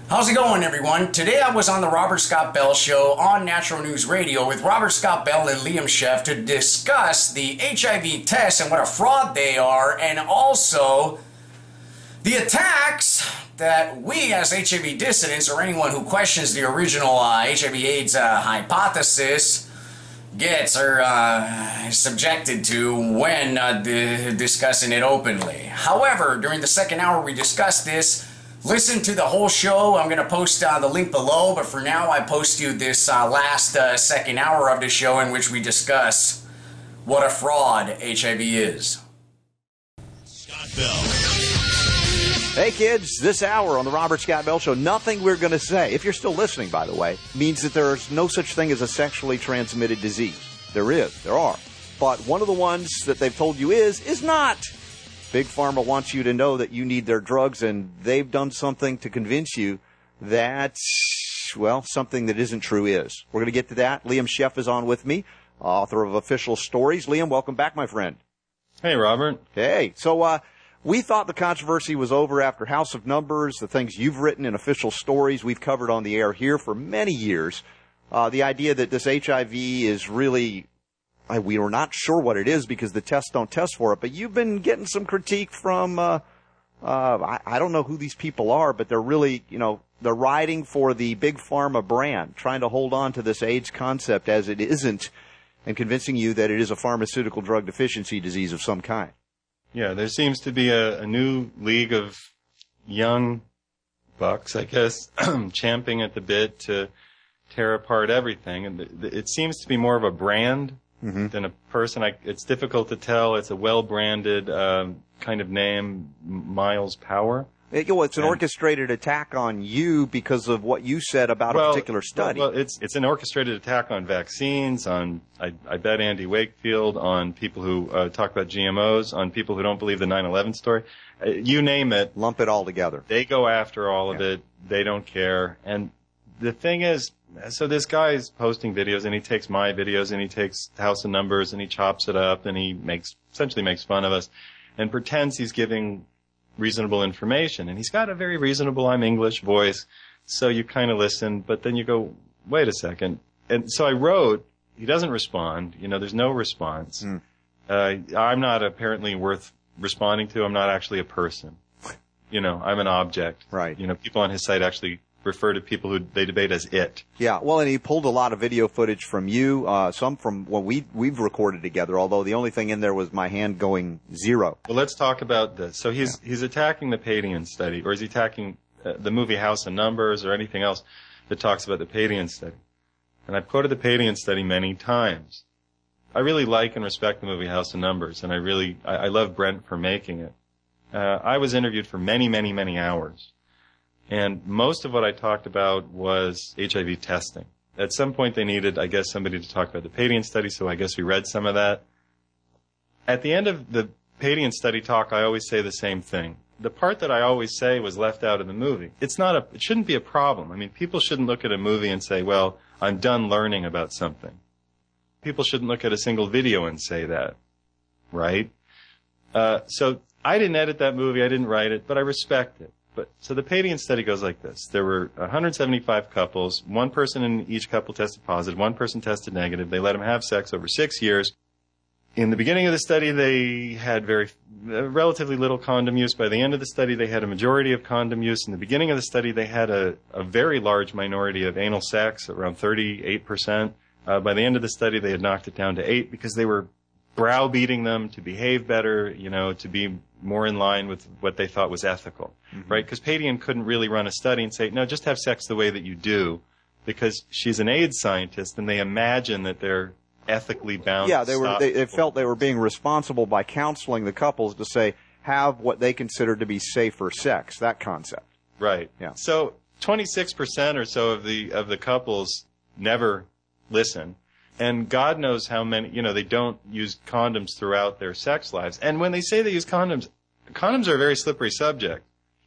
How's it going, everyone? Today I was on the Robert Scott Bell Show on Natural News Radio with Robert Scott Bell and Liam Scheff to discuss the HIV tests and what a fraud they are, and also the attacks that we as HIV dissidents or anyone who questions the original HIV/AIDS hypothesis gets or is subjected to when discussing it openly. However, during the second hour we discussed this. Listen to the whole show. I'm going to post the link below, but for now I post you this last second hour of the show in which we discuss what a fraud HIV is. Scott Bell. Hey kids, this hour on the Robert Scott Bell Show, nothing we're going to say, if you're still listening by the way, means that there's no such thing as a sexually transmitted disease. There are. But one of the ones that they've told you is not. Big Pharma wants you to know that you need their drugs, and they've done something to convince you that, well, something that isn't true is. We're going to get to that. Liam Scheff is on with me, author of Official Stories. Liam, welcome back, my friend. Hey, Robert. Hey. So we thought the controversy was over after House of Numbers, the things you've written in Official Stories we've covered on the air here for many years. The idea that this HIV is really... we are not sure what it is because the tests don't test for it, but you've been getting some critique from, I don't know who these people are, but they're really, they're riding for the Big Pharma brand, trying to hold on to this AIDS concept as it isn't, and convincing you that it is a pharmaceutical drug deficiency disease of some kind. Yeah, there seems to be a new league of young bucks, I guess, champing at the bit to tear apart everything, and it seems to be more of a brand than a person. It's difficult to tell. It's a well-branded kind of name, Miles Power. It's an orchestrated attack on you because of what you said about a particular study. Well, it's an orchestrated attack on vaccines, on, I bet, Andy Wakefield, on people who talk about GMOs, on people who don't believe the 9/11 story. You name it. Lump it all together. They go after all of it. They don't care. And the thing is, so this guy is posting videos, and he takes my videos, and he takes House of Numbers, and he chops it up, and he essentially makes fun of us, and pretends he's giving reasonable information. And he's got a very reasonable, I'm English voice, so you kind of listen, but then you go, wait a second. And so I wrote, he doesn't respond, there's no response. I'm not apparently worth responding to. I'm not actually a person. I'm an object. Right. People on his site actually refer to people who they debate as it. Yeah, well, and he pulled a lot of video footage from you, some from what we've recorded together, although the only thing in there was my hand going zero. Well, let's talk about this. So he's attacking the Padian study, or is he attacking the movie House of Numbers or anything else that talks about the Padian study? And I've quoted the Padian study many times. I really like and respect the movie House of Numbers, and I love Brent for making it. I was interviewed for many, many, many hours. And most of what I talked about was HIV testing. At some point they needed, I guess, somebody to talk about the Padian study, so I guess we read some of that. At the end of the Padian study talk, I always say the same thing. The part that I always say was left out of the movie. It shouldn't be a problem. I mean, people shouldn't look at a movie and say, well, I'm done learning about something. People shouldn't look at a single video and say that, right? So I didn't edit that movie, I didn't write it, but I respect it. So the Padian study goes like this. There were 175 couples. One person in each couple tested positive. One person tested negative. They let them have sex over 6 years. In the beginning of the study, they had relatively little condom use. By the end of the study, they had a majority of condom use. In the beginning of the study, they had a very large minority of anal sex, around 38%. By the end of the study, they had knocked it down to 8% because they were browbeating them to behave better, to be more in line with what they thought was ethical, right? Because Padian couldn't really run a study and say, no, just have sex the way that you do, because she's an AIDS scientist, and they imagine that they're ethically bound. Yeah, they felt they were being responsible by counseling the couples to say, have what they considered to be safer sex, that concept. Right. Yeah. So 26% or so of the couples never listen. And God knows how many, they don't use condoms throughout their sex lives. And when they say they use condoms are a very slippery subject.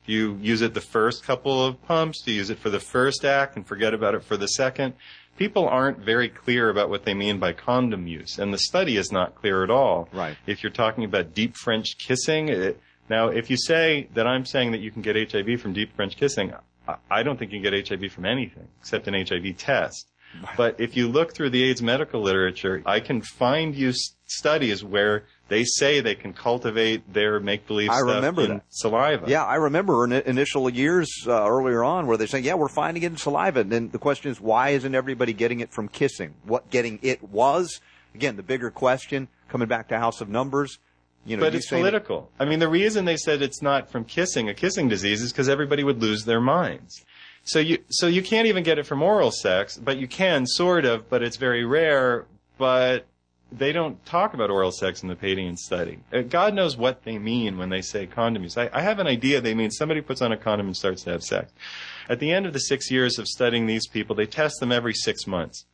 You use it the first couple of pumps, you use it for the first act and forget about it for the second. People aren't very clear about what they mean by condom use, and the study is not clear at all. Right. If you're talking about deep French kissing, now if you say that I'm saying that you can get HIV from deep French kissing, I don't think you can get HIV from anything except an HIV test. But if you look through the AIDS medical literature, I can find you studies where they say they can cultivate their make-believe stuff in saliva. Yeah, I remember in initial years earlier on where they're saying, yeah, we're finding it in saliva. And then the question is, why isn't everybody getting it from kissing? What getting it was? Again, the bigger question, coming back to House of Numbers. But it's political. I mean, the reason they said it's not from kissing, a kissing disease, is because everybody would lose their minds. So you can't even get it from oral sex, but you can, sort of, but it's very rare. But they don't talk about oral sex in the Padian study. God knows what they mean when they say condom use. I have an idea they mean somebody puts on a condom and starts to have sex. At the end of the 6 years of studying these people, they test them every 6 months.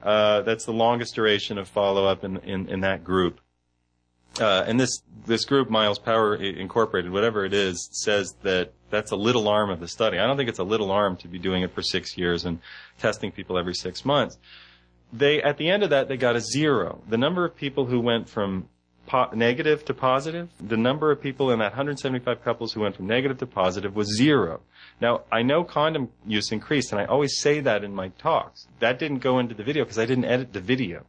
That's the longest duration of follow-up in that group. And this group, Miles Power Incorporated, whatever it is, says that that's a little arm of the study. I don't think it's a little arm to be doing it for 6 years and testing people every 6 months. At the end of that, they got a 0. The number of people who went from negative to positive, the number of people in that 175 couples who went from negative to positive was 0. Now, I know condom use increased, and I always say that in my talks. That didn't go into the video because I didn't edit the video.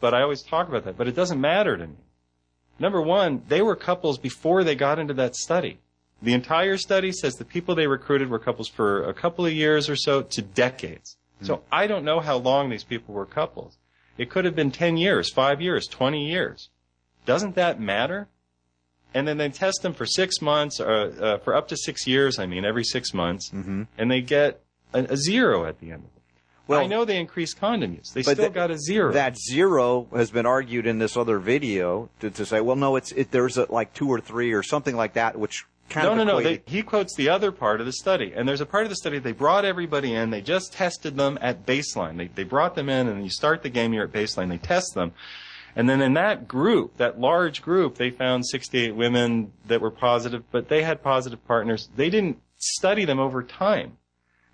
But I always talk about that. But it doesn't matter to me. Number one, they were couples before they got into that study. The entire study says the people they recruited were couples for a couple of years or so to decades. So I don't know how long these people were couples. It could have been 10 years, 5 years, 20 years. Doesn't that matter? And then they test them for 6 months, for up to 6 years, every 6 months, and they get a 0 at the end of it. Well, I know they increased condom use. They still got a 0. That 0 has been argued in this other video to say, well, no, there's like 2 or 3 or something like that, which kind of equated. He quotes the other part of the study. And there's a part of the study, they brought everybody in. They just tested them at baseline. They brought them in, and you start the game, you're at baseline. They test them. And then in that group, that large group, they found 68 women that were positive, but they had positive partners. They didn't study them over time.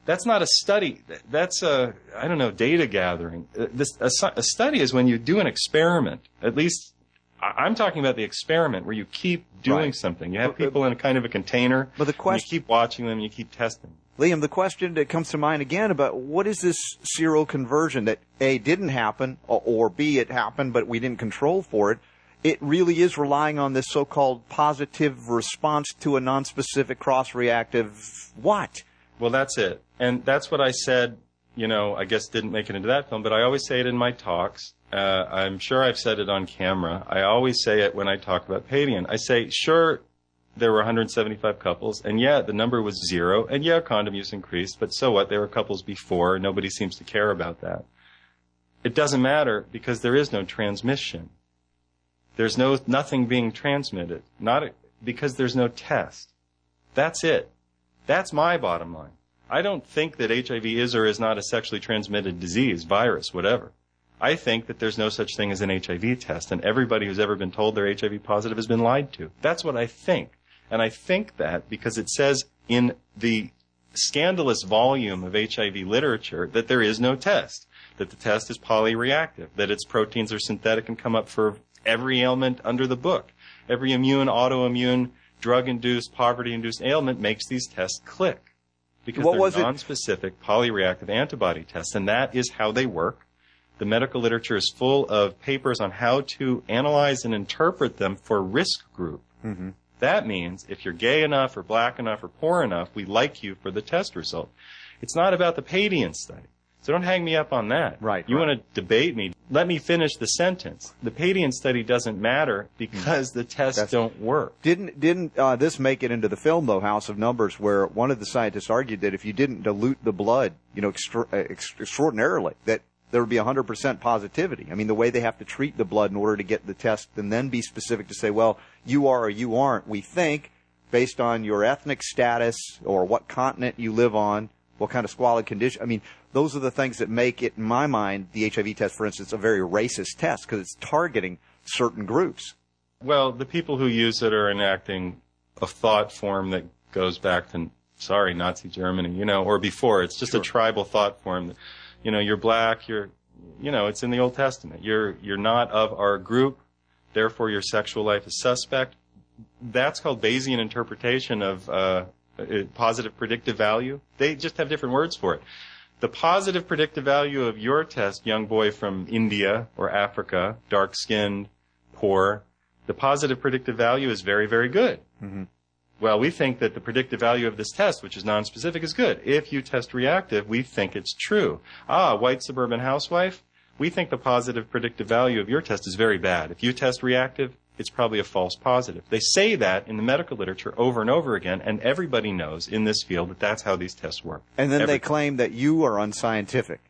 That's not a study. That's data gathering. A study is when you do an experiment. At least I'm talking about the experiment where you keep doing something. You have people in a kind of a container, but the question, you keep watching them, you keep testing. Liam, the question that comes to mind again about what is this seroconversion that A, didn't happen, or B, it happened, but we didn't control for it. It really is relying on this so-called positive response to a nonspecific cross-reactive what? Well, that's it. And that's what I said, I guess didn't make it into that film, but I always say it in my talks. I'm sure I've said it on camera. I always say it when I talk about Padian. I say, sure, there were 175 couples, and yeah, the number was 0, and yeah, condom use increased, but so what? There were couples before. Nobody seems to care about that. It doesn't matter because there is no transmission. There's nothing being transmitted, because there's no test. That's it. That's my bottom line. I don't think that HIV is or is not a sexually transmitted disease, virus, whatever. I think that there's no such thing as an HIV test, and everybody who's ever been told they're HIV positive has been lied to. That's what I think. And I think that because it says in the scandalous volume of HIV literature that there is no test, that the test is polyreactive, that its proteins are synthetic and come up for every ailment under the book. Every immune, autoimmune, drug-induced, poverty-induced ailment makes these tests click. Because they're non-specific polyreactive antibody tests, and that is how they work. The medical literature is full of papers on how to analyze and interpret them for risk group. Mm-hmm. That means if you're gay enough or black enough or poor enough, we like you for the test result. It's not about the Padian study. So don't hang me up on that. Right. You want to debate me. Let me finish the sentence. The Padian study doesn't matter because the tests don't work. Didn't this make it into the film, though, House of Numbers, where one of the scientists argued that if you didn't dilute the blood, extraordinarily, that there would be 100% positivity. I mean, the way they have to treat the blood in order to get the test and then be specific to say, well, you are or you aren't, we think, based on your ethnic status or what continent you live on, what kind of squalid condition. I mean, those are the things that make it, in my mind, the HIV test, for instance, a very racist test because it's targeting certain groups. Well, the people who use it are enacting a thought form that goes back to, Nazi Germany, or before. It's just a tribal thought form. You're black, it's in the Old Testament. You're not of our group, therefore your sexual life is suspect. That's called Bayesian interpretation of positive predictive value. They just have different words for it. The positive predictive value of your test, young boy from India or Africa, dark-skinned, poor, the positive predictive value is very, very good. Mm-hmm. Well, we think that the predictive value of this test, which is nonspecific, is good. If you test reactive, we think it's true. White suburban housewife, we think the positive predictive value of your test is very bad. If you test reactive, it's probably a false positive. They say that in the medical literature over and over again, and everybody knows in this field that that's how these tests work. And then they claim that you are unscientific.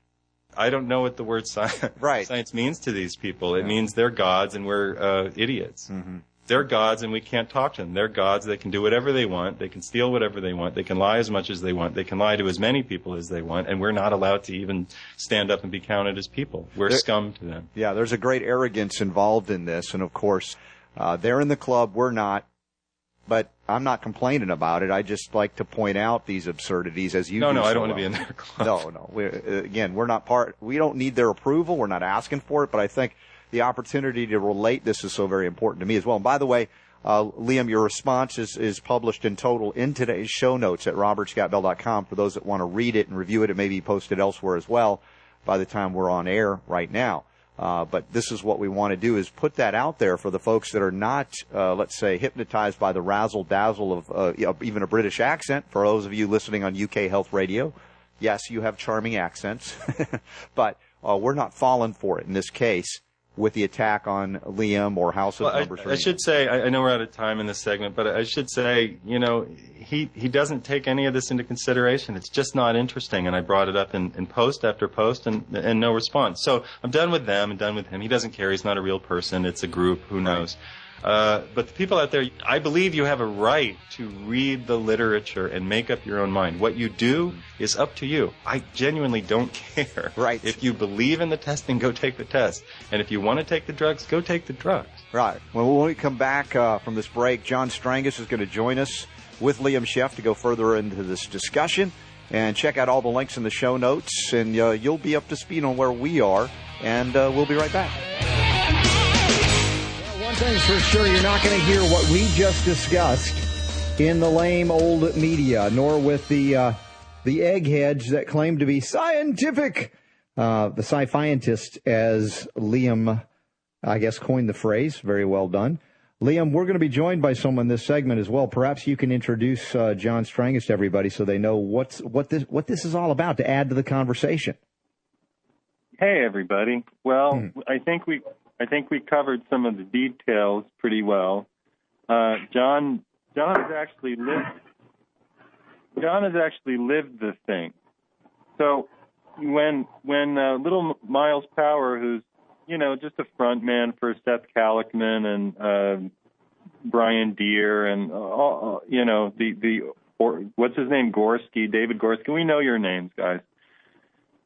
I don't know what the word science means to these people. It means they're gods and we're idiots. Mm-hmm. They're gods and we can't talk to them. They're gods. They can do whatever they want. They can steal whatever they want. They can lie as much as they want. They can lie to as many people as they want. And we're not allowed to even stand up and be counted as people. We're scum to them. Yeah, there's a great arrogance involved in this. And, of course, they're in the club. We're not. But I'm not complaining about it. I just like to point out these absurdities as you do. No, so I don't want well. to be in their club. No. We're not part. We don't need their approval. We're not asking for it. But I think the opportunity to relate this is so very important to me as well. And by the way, Liam, your response is published in total in today's show notes at robertscottbell.com for those that want to read it and review it. It may be posted elsewhere as well by the time we're on air right now. But this is what we want to do is put that out there for the folks that are not, let's say, hypnotized by the razzle-dazzle of even a British accent. For those of you listening on UK Health Radio, yes, you have charming accents, but we're not falling for it in this case with the attack on Liam or House of Numbers. I should say, I know we're out of time in this segment, but I should say, he doesn't take any of this into consideration. It's just not interesting, and I brought it up in post after post, and no response. So I'm done with them and done with him. He doesn't care. He's not a real person. It's a group. Who knows? But the people out there, I believe you have a right to read the literature and make up your own mind. What you do is up to you. I genuinely don't care. Right. If you believe in the testing, go take the test. And if you want to take the drugs, go take the drugs. Right. Well, when we come back from this break, John Strangis is going to join us with Liam Scheff to go further into this discussion. And check out all the links in the show notes, and you'll be up to speed on where we are. And we'll be right back. One thing's for sure, you're not going to hear what we just discussed in the lame old media, nor with the eggheads that claim to be scientific. The sci-fientist, as Liam, I guess, coined the phrase. Very well done. Liam, we're going to be joined by someone this segment as well. Perhaps you can introduce John Strangis to everybody so they know what this is all about to add to the conversation. Hey, everybody. Well, I think we covered some of the details pretty well. John has actually lived the thing. So when little Miles Power, who's just a front man for Seth Kalikman and Brian Deere and what's his name, David Gorski. We know your names, guys.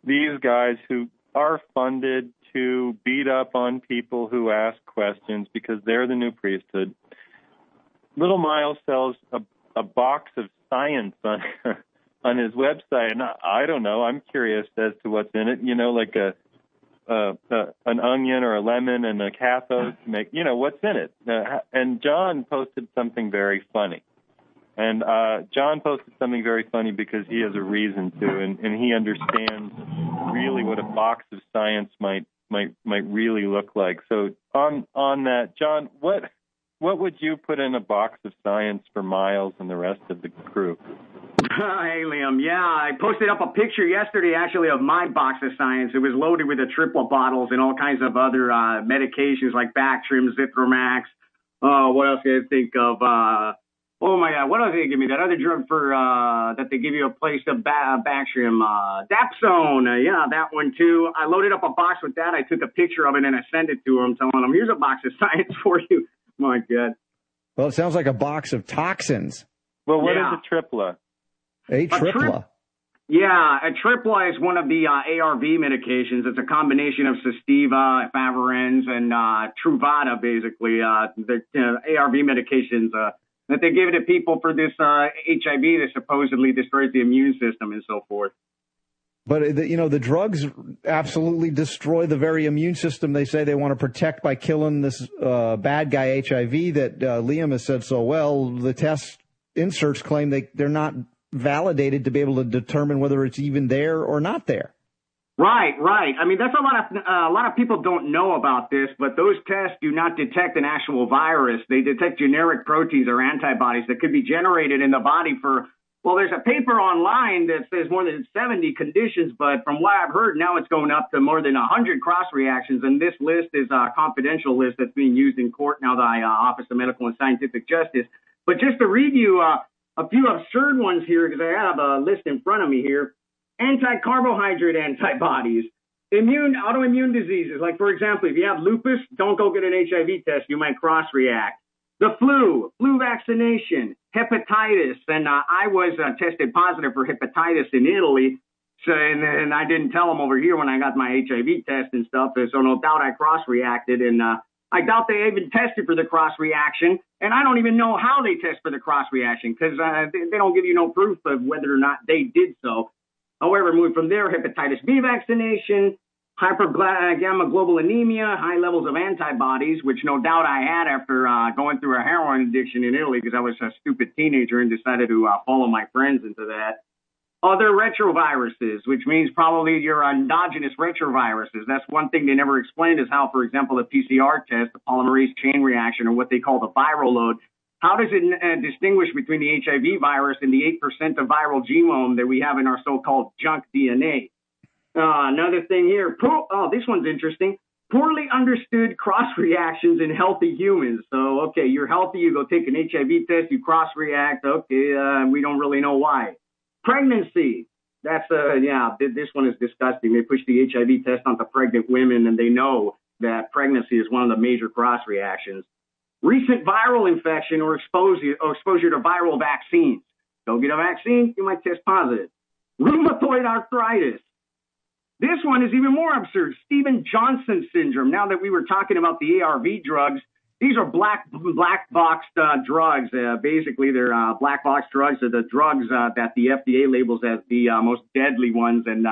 These guys who are funded to beat up on people who ask questions because they're the new priesthood. Little Miles sells a box of science on his website, and I don't know. I'm curious as to what's in it. Like an onion or a lemon and a cathode to make. What's in it? And John posted something very funny. And John posted something very funny because he has a reason to, and he understands really what a box of science might really look like. So on that, John, what would you put in a box of science for Miles and the rest of the crew? Hey, Liam. Yeah, I posted up a picture yesterday, actually, of my box of science. It was loaded with the triplet bottles and all kinds of other medications like Bactrim, Zithromax. What else did I think of? Oh, my God. What else did they give me? That other drug for that they give you a place of Bactrim, Dapsone. Yeah, that one, too. I loaded up a box with that. I took a picture of it, and I sent it to them, telling them, here's a box of science for you. My God. Well, it sounds like a box of toxins. Well, what is a tripla? A tripla. A tripla is one of the ARV medications. It's a combination of Sestiva, Favirenz, and Truvada, basically. The ARV medications that they give to people for this HIV that supposedly destroys the immune system and so forth. But, the drugs absolutely destroy the very immune system they say they want to protect by killing this bad guy HIV that Liam has said so well. The tests inserts claim they're not validated to be able to determine whether it's even there or not there. Right. I mean, that's a lot of people don't know about this, but those tests do not detect an actual virus. They detect generic proteins or antibodies that could be generated in the body for, well, there's a paper online that says more than 70 conditions, but from what I've heard, now it's going up to more than 100 cross reactions, and this list is a confidential list that's being used in court now by Office of Medical and Scientific Justice. But just to read you a few absurd ones here, because I have a list in front of me here. Anti-carbohydrate antibodies, autoimmune diseases. Like, for example, if you have lupus, don't go get an HIV test. You might cross-react. The flu vaccination, hepatitis. And I was tested positive for hepatitis in Italy. So, and I didn't tell them over here when I got my HIV test and stuff. So no doubt I cross-reacted. And I doubt they even tested for the cross-reaction. And I don't even know how they test for the cross-reaction because they don't give you no proof of whether or not they did so. However, moving from there, hepatitis B vaccination, hypergammaglobulinemia, high levels of antibodies, which no doubt I had after going through a heroin addiction in Italy because I was a stupid teenager and decided to follow my friends into that. Other retroviruses, which means probably your endogenous retroviruses. That's one thing they never explained is how, for example, the PCR test, the polymerase chain reaction, or what they call the viral load, how does it distinguish between the HIV virus and the 8% of viral genome that we have in our so-called junk DNA? Another thing here. This one's interesting. Poorly understood cross-reactions in healthy humans. So, okay, you're healthy, you go take an HIV test, you cross-react. Okay, we don't really know why. Pregnancy. That's, this one is disgusting. They push the HIV test onto pregnant women, and they know that pregnancy is one of the major cross-reactions. Recent viral infection or exposure to viral vaccines. Go get a vaccine, you might test positive. Rheumatoid arthritis. This one is even more absurd. Stevens-Johnson syndrome. Now that we were talking about the ARV drugs, these are black box drugs. Basically, they're black box drugs. Are the drugs that the FDA labels as the most deadly ones, and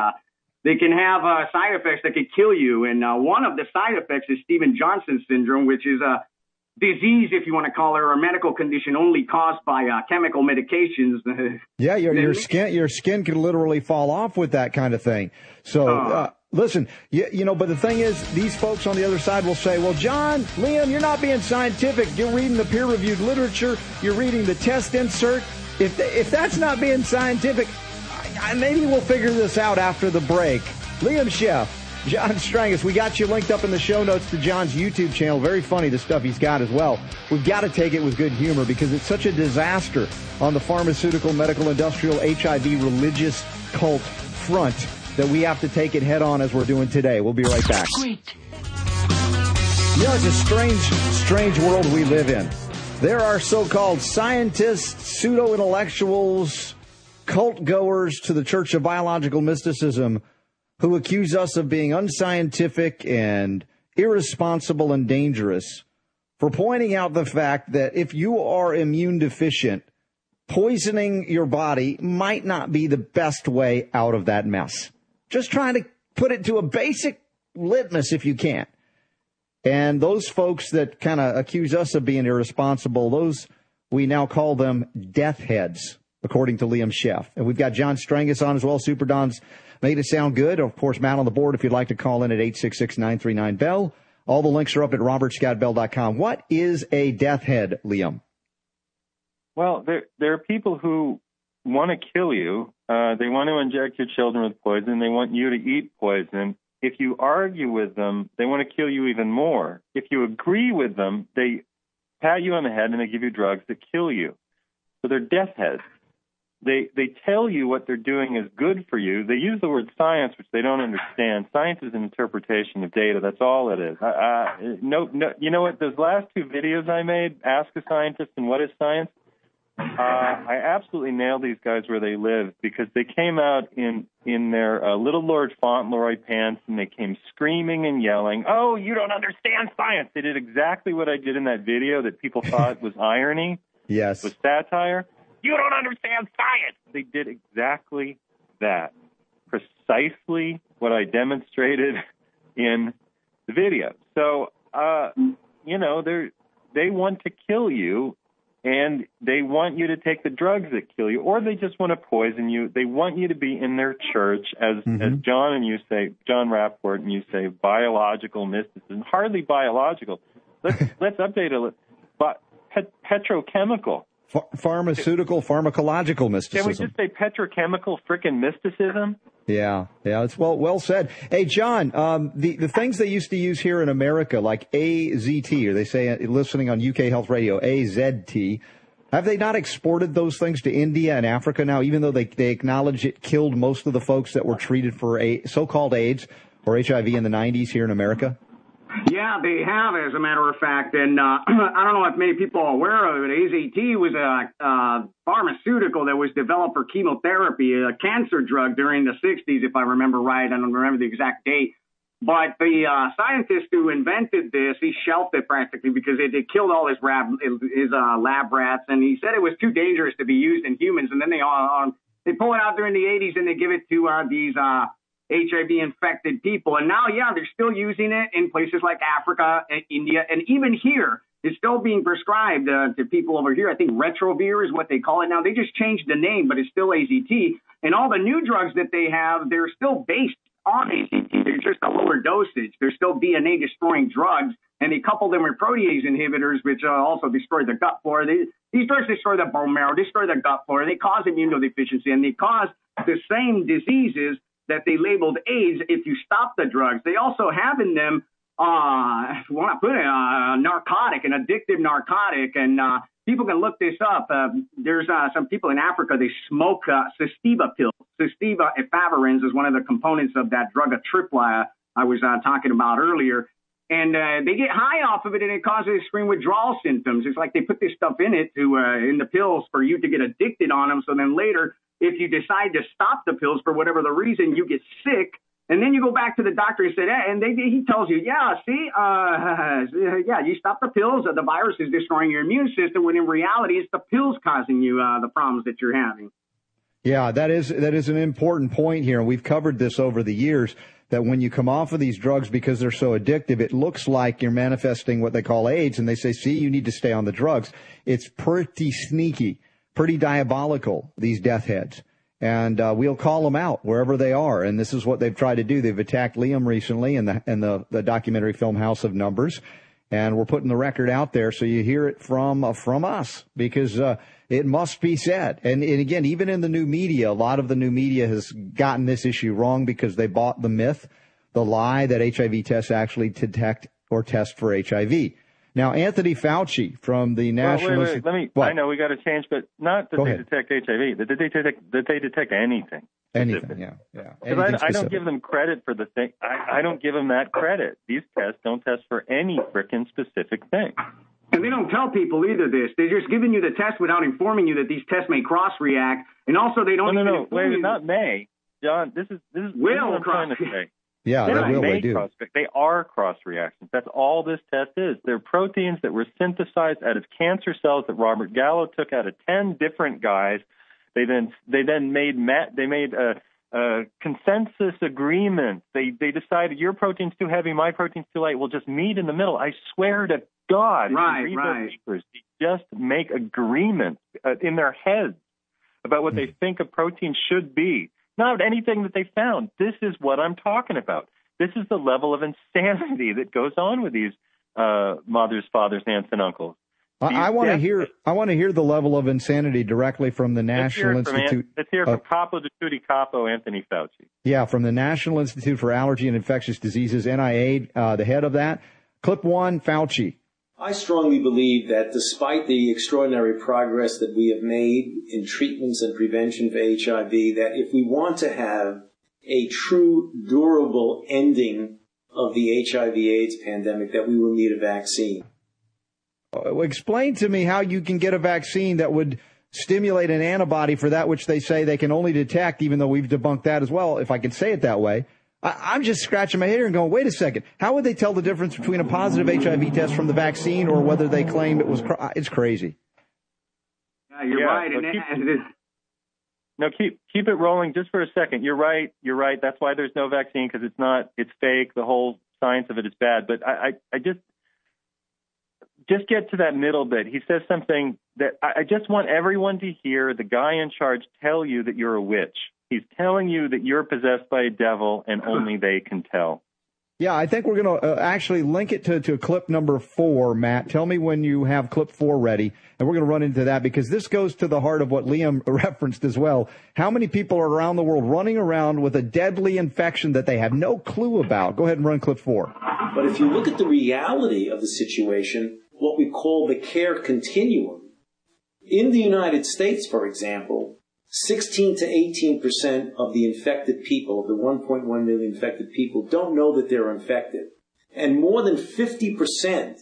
they can have side effects that could kill you. And one of the side effects is Stevens-Johnson syndrome, which is a disease, if you want to call it, or a medical condition only caused by chemical medications. Yeah, your skin can literally fall off with that kind of thing. So, listen, but the thing is, these folks on the other side will say, well, John, Liam, you're not being scientific. You're reading the peer-reviewed literature. You're reading the test insert. If that's not being scientific, maybe we'll figure this out after the break. Liam Scheff, John Strangis, we got you linked up in the show notes to John's YouTube channel. Very funny, the stuff he's got as well. We've got to take it with good humor because it's such a disaster on the pharmaceutical, medical, industrial, HIV, religious cult front that we have to take it head on as we're doing today. We'll be right back. Great. It's a strange world we live in. There are so-called scientists, pseudo-intellectuals, cult goers to the Church of Biological Mysticism who accuse us of being unscientific and irresponsible and dangerous for pointing out the fact that if you are immune deficient, poisoning your body might not be the best way out of that mess. Just trying to put it to a basic litmus if you can. And those folks that kind of accuse us of being irresponsible, those we now call them death heads, according to Liam Scheff. And we've got John Strangis on as well. Super Don's made it sound good. Of course, Matt on the board if you'd like to call in at 866-939-BELL. All the links are up at robertscottbell.com. What is a death head, Liam? Well, there are people who want to kill you. They want to inject your children with poison. They want you to eat poison. If you argue with them, they want to kill you even more. If you agree with them, they pat you on the head and they give you drugs that kill you. So they're death heads. They tell you what they're doing is good for you. They use the word science, which they don't understand. Science is an interpretation of data. That's all it is. No, you know what? Those last two videos I made, Ask a Scientist and What is Science, I absolutely nailed these guys where they live because they came out in their Little Lord Fauntleroy pants and they came screaming and yelling, "Oh, you don't understand science." They did exactly what I did in that video that people thought was irony, yes, was satire. You don't understand science. They did exactly that, precisely what I demonstrated in the video. So, they want to kill you and they want you to take the drugs that kill you, or they just want to poison you. They want you to be in their church, as John and you say, John Rappaport and you say, biological mysticism. Hardly biological. Let's update it. But petrochemical. Pharmaceutical, pharmacological mysticism. Can we just say petrochemical frickin' mysticism? Yeah, it's well said. Hey, John, the things they used to use here in America, like AZT, or they say listening on UK Health Radio, AZT, have they not exported those things to India and Africa now, even though they acknowledge it killed most of the folks that were treated for so-called AIDS or HIV in the 90s here in America? Yeah, they have, as a matter of fact. And I don't know if many people are aware of it. AZT was a pharmaceutical that was developed for chemotherapy, a cancer drug during the 60s, if I remember right. I don't remember the exact date. But the scientist who invented this, he shelved it practically because it killed all his lab rats. And he said it was too dangerous to be used in humans. And then they pull it out during the 80s and they give it to these HIV-infected people. And now, they're still using it in places like Africa and India. And even here, it's still being prescribed to people over here. I think Retrovir is what they call it now. They just changed the name, but it's still AZT. And all the new drugs that they have, they're still based on AZT. They're just a lower dosage. They're still DNA-destroying drugs. And they couple them with protease inhibitors, which also destroy the gut flora. These drugs destroy the bone marrow, destroy the gut flora. They cause immunodeficiency, and they cause the same diseases that they labeled AIDS if you stop the drugs. They also have in them, if you want to put it, a narcotic, an addictive narcotic, and people can look this up. There's some people in Africa, they smoke Cystiva pills. Cystiva efavirenz is one of the components of that drug, atripla, I was talking about earlier. And they get high off of it, and it causes extreme withdrawal symptoms. It's like they put this stuff in it in the pills for you to get addicted on them, so then later, if you decide to stop the pills for whatever the reason, you get sick, and then you go back to the doctor and say, he tells you, you stop the pills, the virus is destroying your immune system, when in reality it's the pills causing you the problems that you're having. Yeah, that is an important point here, and we've covered this over the years, that when you come off of these drugs because they're so addictive, it looks like you're manifesting what they call AIDS, and they say, see, you need to stay on the drugs. It's pretty sneaky, pretty diabolical, these death heads. And we'll call them out wherever they are. And this is what they've tried to do. They've attacked Liam recently in the documentary film House of Numbers. And we're putting the record out there so you hear it from us, because it must be said. And again, even in the new media, a lot of the new media has gotten this issue wrong because they bought the myth, the lie that HIV tests actually detect or test for HIV. Now, Anthony Fauci from the National Institute. I know we got to change, but not that they detect HIV, that they detect anything. Anything, yeah. Because I don't give them credit for the thing. I don't give them that credit. These tests don't test for any frickin' specific thing. And they don't tell people either this. They're just giving you the test without informing you that these tests may cross-react. And also they don't Wait, not may. John, this is what I'm trying to say. Yeah, they do. They are cross-reactions. That's all this test is. They're proteins that were synthesized out of cancer cells that Robert Gallo took out of 10 different guys. They then made a consensus agreement. They decided your protein's too heavy, my protein's too light. We'll just meet in the middle. I swear to God, right. Those papers, they just make agreements in their heads about what they think a protein should be. Not anything that they found. This is what I'm talking about. This is the level of insanity that goes on with these mothers, fathers, aunts, and uncles. I want to hear the level of insanity directly from the National Institute. Let's hear from Capo di Tutti Capo, Anthony Fauci. Yeah, from the National Institute for Allergy and Infectious Diseases, NIA, the head of that. Clip one, Fauci. I strongly believe that despite the extraordinary progress that we have made in treatments and prevention for HIV, that if we want to have a true, durable ending of the HIV/AIDS pandemic, that we will need a vaccine. Explain to me how you can get a vaccine that would stimulate an antibody for that which they say they can only detect, even though we've debunked that as well, if I can say it that way. I'm just scratching my head here and going, wait a second. How would they tell the difference between a positive HIV test from the vaccine or whether they claim it was? It's crazy. Yeah, you're right. Keep it rolling just for a second. You're right. That's why there's no vaccine, because it's fake. The whole science of it is bad. But I just just get to that middle bit. He says something that I just want everyone to hear the guy in charge tell you that you're a witch. He's telling you that you're possessed by a devil and only they can tell. Yeah, I think we're going to actually link it to clip number 4, Matt. Tell me when you have clip 4 ready, and we're going to run into that because this goes to the heart of what Liam referenced as well. How many people are around the world running around with a deadly infection that they have no clue about? Go ahead and run clip 4. But if you look at the reality of the situation, what we call the care continuum, in the United States, for example, 16 to 18% of the infected people, of the 1.1 million infected people, don't know that they're infected. And more than 50%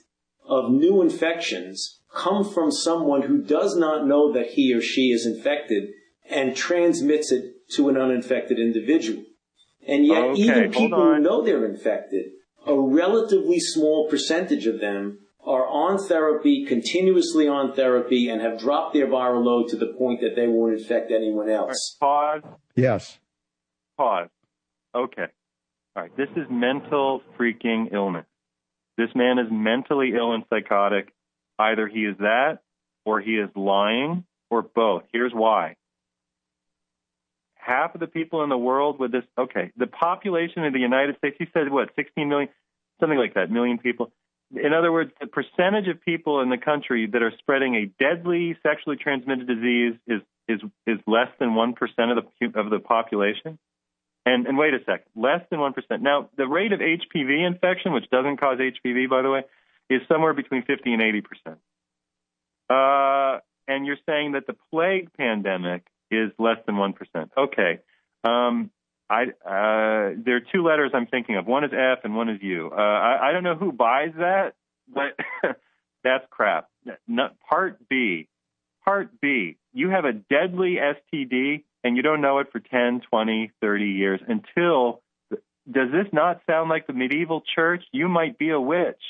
of new infections come from someone who does not know that he or she is infected and transmits it to an uninfected individual. And yet, even people who know they're infected, a relatively small percentage of them are on therapy, continuously on therapy, and have dropped their viral load to the point that they won't infect anyone else. Pause. Yes. Pause. Okay. All right. This is mental freaking illness. This man is mentally ill and psychotic. Either he is that, or he is lying, or both. Here's why. Half of the people in the world with this, the population of the United States, he said, 16 million? Something like that, million people. In other words, the percentage of people in the country that are spreading a deadly sexually transmitted disease is less than 1% of the population. And wait a second, less than 1%. Now, the rate of HPV infection, which doesn't cause HPV, by the way, is somewhere between 50 and 80%. And you're saying that the plague pandemic is less than 1%. Okay. There are two letters I'm thinking of. One is F and one is U. I don't know who buys that, but that's crap. Part B. You have a deadly STD and you don't know it for 10, 20, 30 years until, does this not sound like the medieval church? You might be a witch.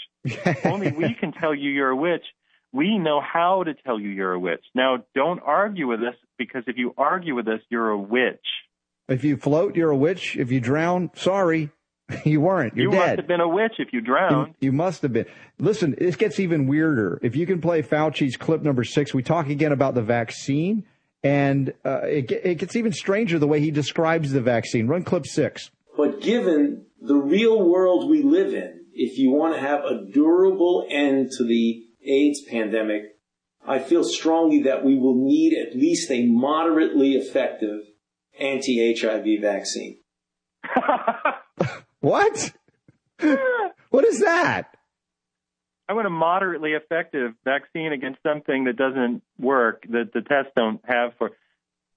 Only we can tell you you're a witch. We know how to tell you you're a witch. Now, don't argue with us, because if you argue with us, you're a witch. If you float, you're a witch. If you drown, sorry, you weren't. You're dead. You must have been a witch if you drowned. You must have been. Listen, this gets even weirder. If you can play Fauci's clip number 6, we talk again about the vaccine, and it gets even stranger the way he describes the vaccine. Run clip 6. But given the real world we live in, if you want to have a durable end to the AIDS pandemic, I feel strongly that we will need at least a moderately effective anti-HIV vaccine. What? What is that? I want a moderately effective vaccine against something that doesn't work, that the tests don't have for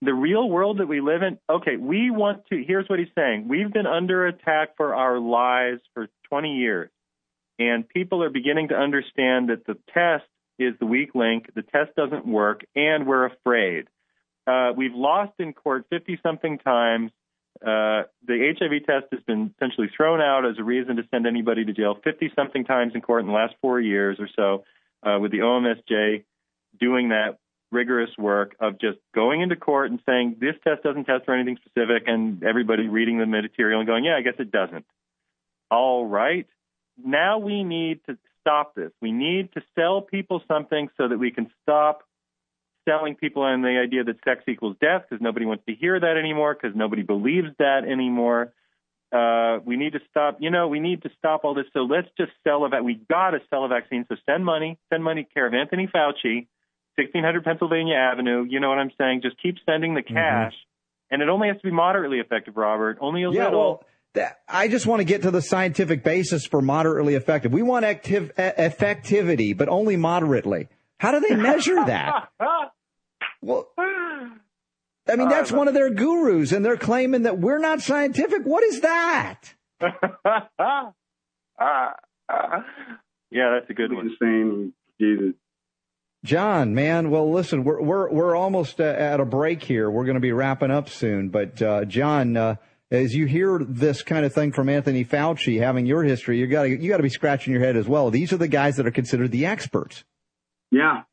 the real world that we live in. Okay, here's what he's saying. We've been under attack for our lives for 20 years, and people are beginning to understand that the test is the weak link, the test doesn't work, and we're afraid. We've lost in court 50-something times. The HIV test has been essentially thrown out as a reason to send anybody to jail 50-something times in court in the last 4 years or so, with the OMSJ doing that rigorous work of just going into court and saying, this test doesn't test for anything specific, and everybody reading the material and going, yeah, I guess it doesn't. All right. Now we need to stop this. We need to sell people something so that we can stop selling people on the idea that sex equals death, because nobody wants to hear that anymore, because nobody believes that anymore. We need to stop, we need to stop all this. So let's just sell we got to sell a vaccine. So send money care of Anthony Fauci, 1600 Pennsylvania Avenue. You know what I'm saying? Just keep sending the cash. Mm-hmm. And it only has to be moderately effective, Robert. Only a little. Well, I just want to get to the scientific basis for moderately effective. We want effectivity, but only moderately. How do they measure that? Well, I mean, that's one of their gurus, and they're claiming that we're not scientific. What is that? Yeah, that's a good one. Saying Jesus. John, man, well, listen, we're almost at a break here. We're going to be wrapping up soon. But, John, as you hear this kind of thing from Anthony Fauci, having your history, you got to be scratching your head as well. These are the guys that are considered the experts. Yeah.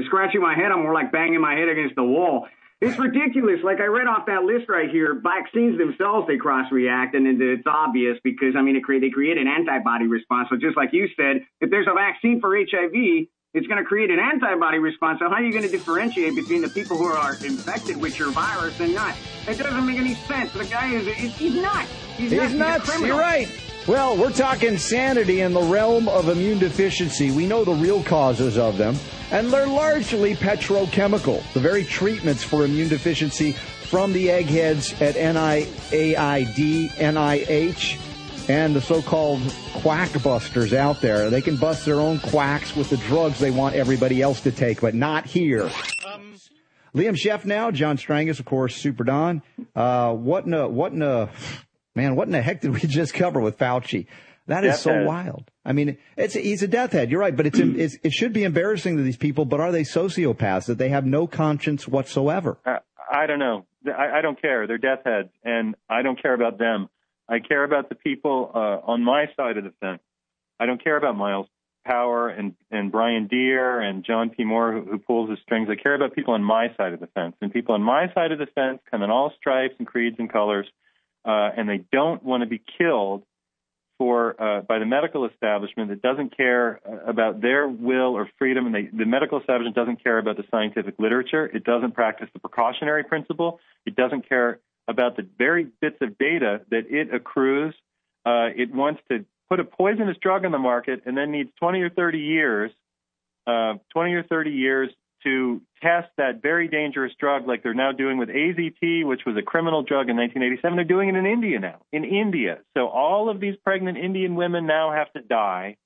Scratching my head, I'm more like banging my head against the wall. It's ridiculous. Like I read off that list right here, vaccines themselves, they cross-react, and it's obvious because, I mean, they create an antibody response. So just like you said, if there's a vaccine for HIV, it's going to create an antibody response. So how are you going to differentiate between the people who are infected with your virus and not? It doesn't make any sense. The guy he's nuts. He's nuts. You're right. Well, we're talking sanity in the realm of immune deficiency. We know the real causes of them, and they're largely petrochemical. The very treatments for immune deficiency from the eggheads at NIAID, NIH, and the so-called quack busters out there. They can bust their own quacks with the drugs they want everybody else to take, but not here. Liam Scheff now, John Strangis, of course, Super Don. What in the heck did we just cover with Fauci? That is so wild. I mean, he's a death head. You're right, but it should be embarrassing to these people. But are they sociopaths that they have no conscience whatsoever? I don't know. I don't care. They're death heads, and I don't care about them. I care about the people on my side of the fence. I don't care about Miles Power and Brian Deere and John P. Moore who pulls the strings. I care about people on my side of the fence. And people on my side of the fence come in all stripes and creeds and colors, and they don't want to be killed by the medical establishment that doesn't care about their will or freedom. And the medical establishment doesn't care about the scientific literature. It doesn't practice the precautionary principle. It doesn't care about the very bits of data that it accrues. It wants to put a poisonous drug on the market and then needs 20 or 30 years to test that very dangerous drug like they're now doing with AZT, which was a criminal drug in 1987. They're doing it in India now, in India. So all of these pregnant Indian women now have to die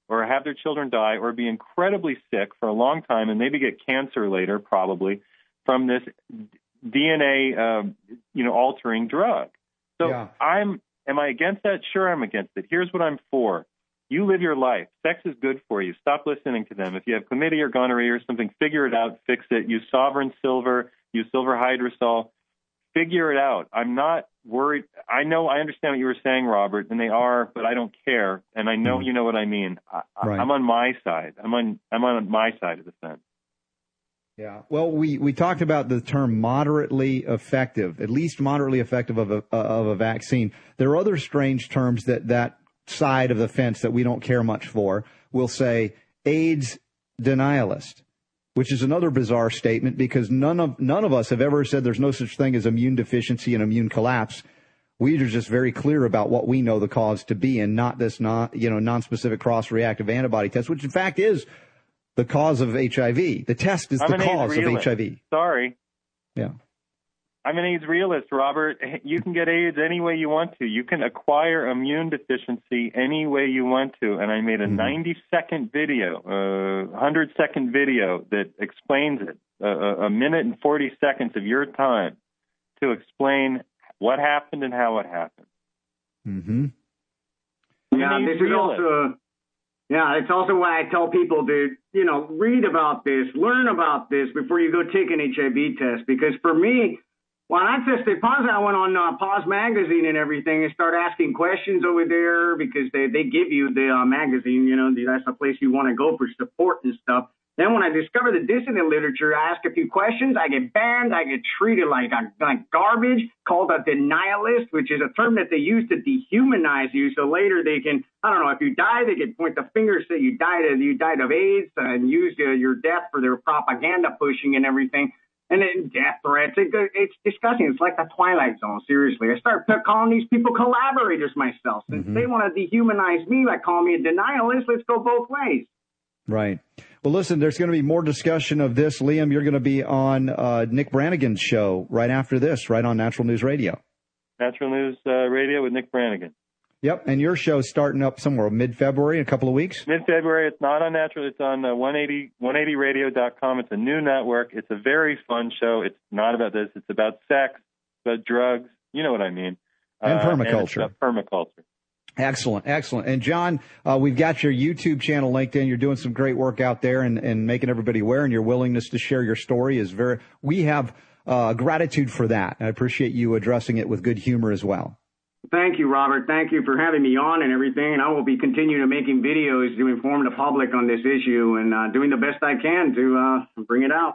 or have their children die or be incredibly sick for a long time and maybe get cancer later probably from this DNA, altering drug. So am I against that? Sure, I'm against it. Here's what I'm for. You live your life. Sex is good for you. Stop listening to them. If you have chlamydia or gonorrhea or something, figure it out, fix it. Use Sovereign Silver, use silver hydrosol. Figure it out. I'm not worried. I understand what you were saying, Robert, and they are, but I don't care. And I know you know what I mean. I'm on my side. I'm on my side of the fence. Yeah. Well, we talked about the term moderately effective, at least moderately effective of a vaccine. There are other strange terms that side of the fence that we don't care much for. We'll say AIDS denialist, which is another bizarre statement because none of us have ever said there's no such thing as immune deficiency and immune collapse. We are just very clear about what we know the cause to be and not this non-specific cross-reactive antibody test, which in fact is the cause of HIV. The test is the cause of HIV. Sorry. Yeah. I'm an AIDS realist, Robert. You can get AIDS any way you want to. You can acquire immune deficiency any way you want to. And I made a 90-second video, 100-second video that explains it, a minute and 40 seconds of your time to explain what happened and how it happened. Mm-hmm. Yeah, this is also... Yeah, it's also why I tell people to, read about this, learn about this before you go take an HIV test. Because for me, when I tested positive, I went on Pause Magazine and everything and started asking questions over there because they give you the magazine, that's the place you want to go for support and stuff. Then when I discovered the dissident literature, I ask a few questions, I get banned, I get treated like garbage, called a denialist, which is a term that they use to dehumanize you. So later they can, if you die, they can point the finger, say you died of AIDS and use your death for their propaganda pushing and everything. And then death threats. It's disgusting. It's like the Twilight Zone, seriously. I start calling these people collaborators myself. Since they want to dehumanize me by calling me a denialist, let's go both ways. Right. Well, listen, there's going to be more discussion of this. Liam, you're going to be on Nick Brannigan's show right after this, right on Natural News Radio. Natural News Radio with Nick Brannigan. Yep, and your show's starting up somewhere mid-February, in a couple of weeks? Mid-February. It's not on Natural. It's on 180radio.com. It's a new network. It's a very fun show. It's not about this. It's about sex, about drugs. You know what I mean. And permaculture. And it's about permaculture. Excellent, excellent. And John, we've got your YouTube channel linked in. You're doing some great work out there and making everybody aware, and your willingness to share your story is we have gratitude for that. I appreciate you addressing it with good humor as well. Thank you, Robert. Thank you for having me on and everything. And I will be continuing to making videos to inform the public on this issue and doing the best I can to bring it out.